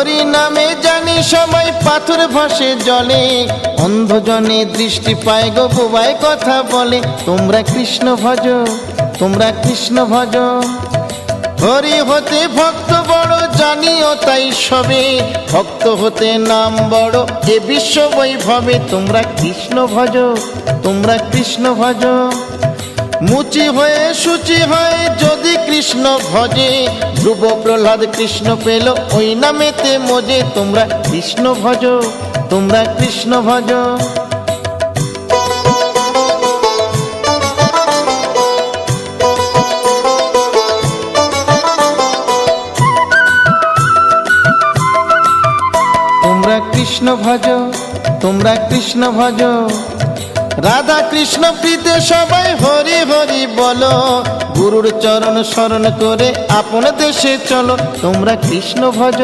হরি নামে জানি সবাই পাথর ভাসে জলে, অন্ধজনে দৃষ্টি পায় গো বোবায় কথা বলে। তোমরা কৃষ্ণ ভজ, তোমরা কৃষ্ণ ভজ। হরি হতে ভক্ত বড় জানিও তাই সবে, ভক্ত হতে নাম বড় এ বিশ্ব বৈভবে। তোমরা কৃষ্ণ ভজ, তোমরা কৃষ্ণ ভজ। মুচি হয়ে সূচি হয় যদি কৃষ্ণ ভজে, ধ্রুব প্রহ্লাদ কৃষ্ণ পেল ওই নামেতে মজে। তোমরা কৃষ্ণ ভজ, তোমরা কৃষ্ণ ভজ। তোমরা কৃষ্ণ ভজ, তোমরা কৃষ্ণ ভজ। রাধা কৃষ্ণ প্রীতে সবাই হরি হরি বলো, গুরুর চরণ শরণ করে আপন দেশে চলো। তোমরা কৃষ্ণ ভজ,